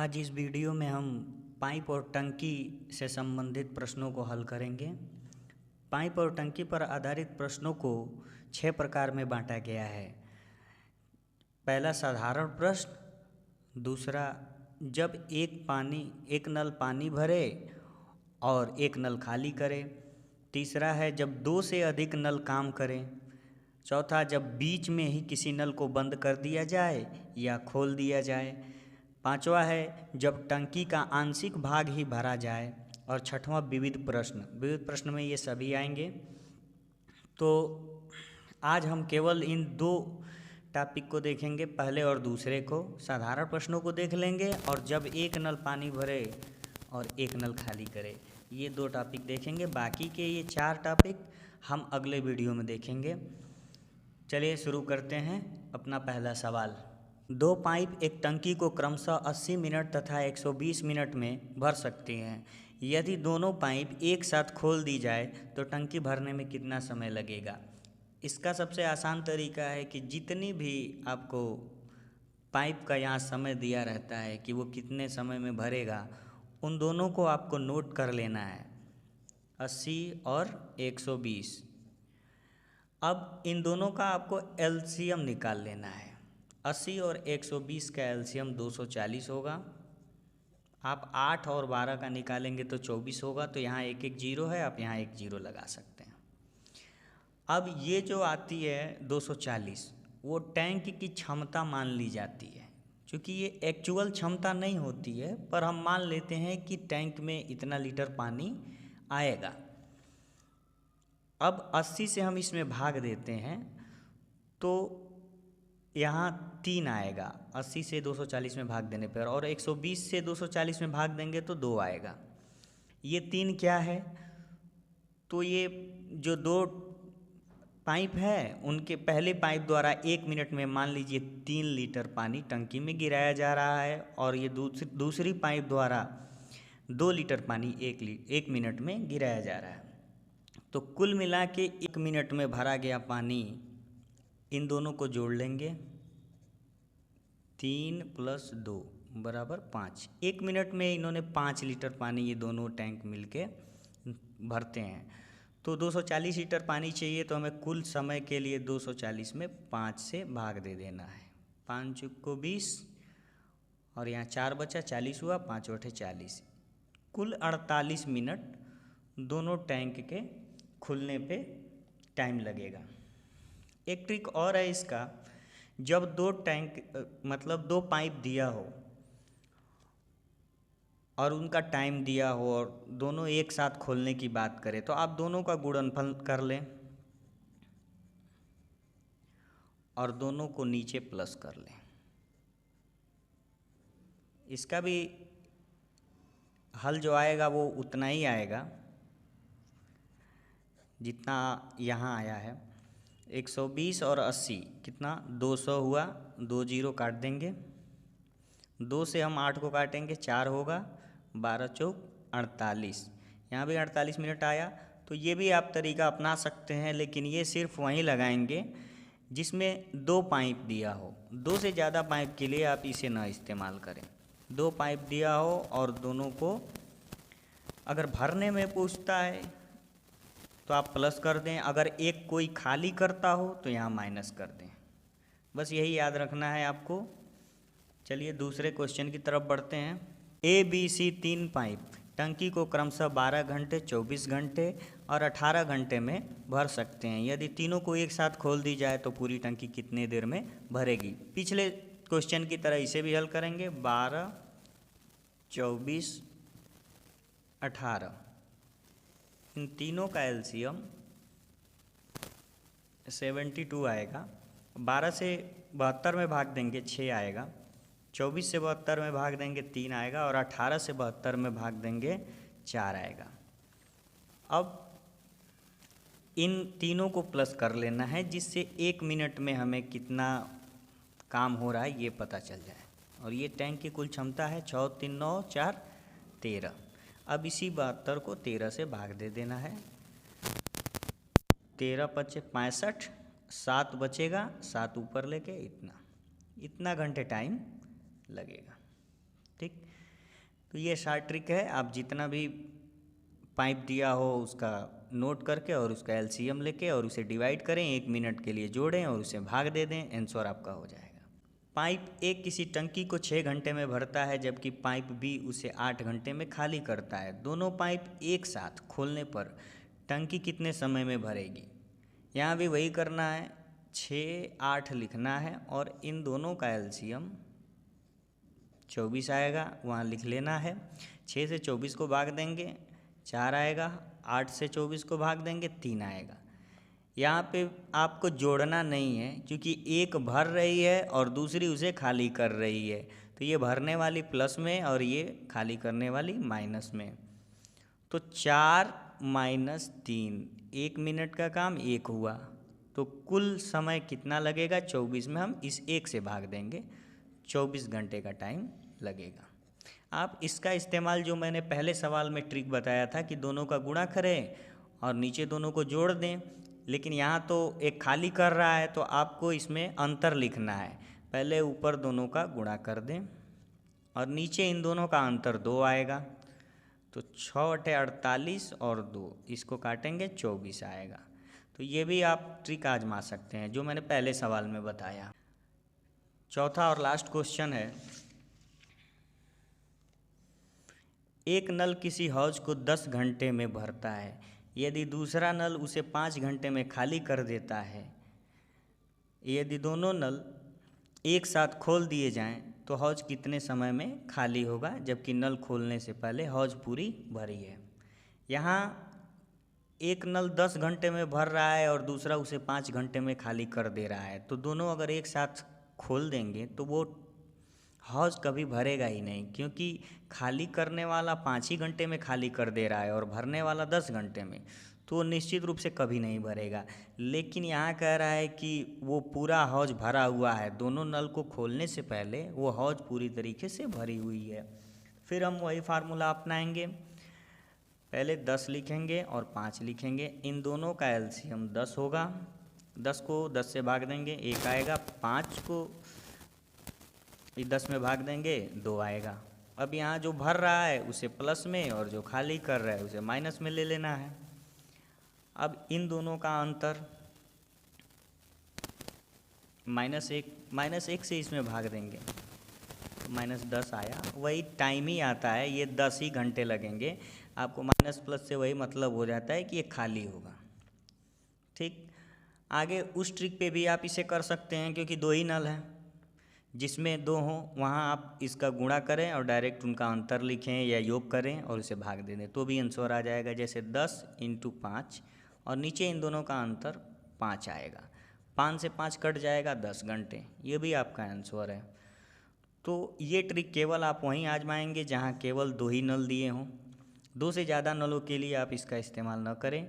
आज इस वीडियो में हम पाइप और टंकी से संबंधित प्रश्नों को हल करेंगे। पाइप और टंकी पर आधारित प्रश्नों को 6 प्रकार में बांटा गया है। पहला साधारण प्रश्न, दूसरा जब एक नल पानी भरे और एक नल खाली करे, तीसरा है जब 2 से अधिक नल काम करें, चौथा जब बीच में ही किसी नल को बंद कर दिया जाए या खोल दिया जाए, पांचवा है जब टंकी का आंशिक भाग ही भरा जाए, और छठवां विविध प्रश्न में ये सभी आएंगे। तो आज हम केवल इन 2 टॉपिक को देखेंगे, पहले और दूसरे को। साधारण प्रश्नों को देख लेंगे और जब एक नल पानी भरे और एक नल खाली करे, ये 2 टॉपिक देखेंगे। बाकी के ये 4 टॉपिक हम अगले वीडियो में देखेंगे। चलिए शुरू करते हैं अपना पहला सवाल। 2 पाइप एक टंकी को क्रमशः 80 मिनट तथा 120 मिनट में भर सकती हैं। यदि दोनों पाइप एक साथ खोल दी जाए तो टंकी भरने में कितना समय लगेगा? इसका सबसे आसान तरीका है कि जितनी भी आपको पाइप का यहाँ समय दिया रहता है कि वो कितने समय में भरेगा, उन दोनों को आपको नोट कर लेना है, 80 और 120। अब इन दोनों का आपको एलसीएम निकाल लेना है। 80 और 120 का एलसीएम 240 होगा। आप 8 और 12 का निकालेंगे तो 24 होगा। तो यहाँ एक एक जीरो है, आप यहाँ एक जीरो लगा सकते हैं। अब ये जो आती है 240, वो टैंक की क्षमता मान ली जाती है। क्योंकि ये एक्चुअल क्षमता नहीं होती है, पर हम मान लेते हैं कि टैंक में इतना लीटर पानी आएगा। अब 80 से हम इसमें भाग देते हैं तो यहाँ 3 आएगा 80 से 240 में भाग देने पर, और 120 से 240 में भाग देंगे तो 2 आएगा। ये 3 क्या है? तो ये जो 2 पाइप है, उनके पहले पाइप द्वारा 1 मिनट में मान लीजिए 3 लीटर पानी टंकी में गिराया जा रहा है, और ये दूसरी पाइप द्वारा 2 लीटर पानी 1 मिनट में गिराया जा रहा है। तो कुल मिला के 1 मिनट में भरा गया पानी, इन दोनों को जोड़ लेंगे, 3 + 2 = 5। 1 मिनट में इन्होंने 5 लीटर पानी ये दोनों टैंक मिलके भरते हैं। तो 240 लीटर पानी चाहिए, तो हमें कुल समय के लिए 240 में 5 से भाग दे देना है। 5 × 20 और यहाँ 4 बचा, 40 हुआ, 5/40। कुल 48 मिनट दोनों टैंक के खुलने पे टाइम लगेगा। एक ट्रिक और है इसका, जब 2 पाइप दिया हो और उनका टाइम दिया हो और दोनों एक साथ खोलने की बात करें, तो आप दोनों का गुणनफल कर लें और दोनों को नीचे प्लस कर लें। इसका भी हल जो आएगा वो उतना ही आएगा जितना यहाँ आया है। 120 और 80 कितना? 200 हुआ, 2 जीरो काट देंगे, 2 से हम 8 को काटेंगे, 4 होगा, 12 चौक 48। यहाँ भी 48 मिनट आया। तो ये भी आप तरीका अपना सकते हैं, लेकिन ये सिर्फ वहीं लगाएंगे जिसमें 2 पाइप दिया हो। 2 से ज़्यादा पाइप के लिए आप इसे ना इस्तेमाल करें। 2 पाइप दिया हो और दोनों को अगर भरने में पूछता है तो आप प्लस कर दें, अगर एक कोई खाली करता हो तो यहाँ माइनस कर दें। बस यही याद रखना है आपको। चलिए दूसरे क्वेश्चन की तरफ बढ़ते हैं। ABC 3 पाइप टंकी को क्रमशः 12 घंटे, 24 घंटे और 18 घंटे में भर सकते हैं। यदि तीनों को एक साथ खोल दी जाए तो पूरी टंकी कितने देर में भरेगी? पिछले क्वेश्चन की तरह इसे भी हल करेंगे। 12, 24, 18, इन तीनों का एलसीएम 72 आएगा। 12 से 72 में भाग देंगे 6 आएगा, 24 से 72 में भाग देंगे 3 आएगा, और 18 से 72 में भाग देंगे 4 आएगा। अब इन तीनों को प्लस कर लेना है, जिससे 1 मिनट में हमें कितना काम हो रहा है ये पता चल जाए। और ये टैंक की कुल क्षमता है 6, 3, 9, 4, 13। अब इसी 72 को 13 से भाग दे देना है। 13 × 5 = 65, 7 बचेगा, 7 ऊपर लेके इतना घंटे टाइम लगेगा। ठीक, तो ये शॉर्ट ट्रिक है, आप जितना भी पाइप दिया हो उसका नोट करके और उसका एलसीएम लेके और उसे डिवाइड करें, 1 मिनट के लिए जोड़ें और उसे भाग दे दें, आंसर आपका हो जाएगा। पाइप ए किसी टंकी को 6 घंटे में भरता है जबकि पाइप बी उसे 8 घंटे में खाली करता है। दोनों पाइप एक साथ खोलने पर टंकी कितने समय में भरेगी? यहाँ भी वही करना है, 6, 8 लिखना है और इन दोनों का एलसीएम 24 आएगा, वहाँ लिख लेना है। 6 से 24 को भाग देंगे 4 आएगा, 8 से 24 को भाग देंगे 3 आएगा। यहाँ पे आपको जोड़ना नहीं है क्योंकि एक भर रही है और दूसरी उसे खाली कर रही है, तो ये भरने वाली प्लस में और ये खाली करने वाली माइनस में। तो 4 माइनस 3, 1 मिनट का काम 1 हुआ, तो कुल समय कितना लगेगा? 24 में हम इस 1 से भाग देंगे, 24 घंटे का टाइम लगेगा। आप इसका इस्तेमाल जो मैंने पहले सवाल में ट्रिक बताया था कि दोनों का गुणा करें और नीचे दोनों को जोड़ दें, लेकिन यहाँ तो एक खाली कर रहा है तो आपको इसमें अंतर लिखना है। पहले ऊपर दोनों का गुणा कर दें और नीचे इन दोनों का अंतर 2 आएगा, तो 6×8 = 48 और 2 इसको काटेंगे 24 आएगा। तो ये भी आप ट्रिक आजमा सकते हैं जो मैंने पहले सवाल में बताया। चौथा और लास्ट क्वेश्चन है, एक नल किसी हौज को 10 घंटे में भरता है, यदि दूसरा नल उसे 5 घंटे में खाली कर देता है। यदि दोनों नल एक साथ खोल दिए जाएं तो हौज कितने समय में खाली होगा, जबकि नल खोलने से पहले हौज पूरी भरी है। यहाँ एक नल 10 घंटे में भर रहा है और दूसरा उसे 5 घंटे में खाली कर दे रहा है, तो दोनों अगर एक साथ खोल देंगे तो वो हौज कभी भरेगा ही नहीं, क्योंकि खाली करने वाला 5 ही घंटे में खाली कर दे रहा है और भरने वाला 10 घंटे में, तो निश्चित रूप से कभी नहीं भरेगा। लेकिन यहाँ कह रहा है कि वो पूरा हौज भरा हुआ है, दोनों नल को खोलने से पहले वो हौज पूरी तरीके से भरी हुई है। फिर हम वही फार्मूला अपनाएंगे, पहले 10 लिखेंगे और 5 लिखेंगे, इन दोनों का एलसीएम 10 होगा, 10 को 10 से भाग देंगे 1 आएगा, 5 को 10 में भाग देंगे 2 आएगा। अब यहाँ जो भर रहा है उसे प्लस में और जो खाली कर रहा है उसे माइनस में ले लेना है। अब इन दोनों का अंतर -1 से इसमें भाग देंगे, -10 आया, वही टाइम ही आता है, ये 10 ही घंटे लगेंगे। आपको माइनस प्लस से वही मतलब हो जाता है कि ये खाली होगा। ठीक, आगे उस ट्रिक पे भी आप इसे कर सकते हैं, क्योंकि 2 ही नल हैं, जिसमें 2 हों वहाँ आप इसका गुणा करें और डायरेक्ट उनका अंतर लिखें या योग करें और उसे भाग दे दें, तो भी आंसर आ जाएगा। जैसे 10 × 5 और नीचे इन दोनों का अंतर 5 आएगा, 5 से 5 कट जाएगा 10 घंटे, ये भी आपका आंसर है। तो ये ट्रिक केवल आप वहीं आजमाएंगे जहाँ केवल 2 ही नल दिए हों, 2 से ज़्यादा नलों के लिए आप इसका इस्तेमाल न करें।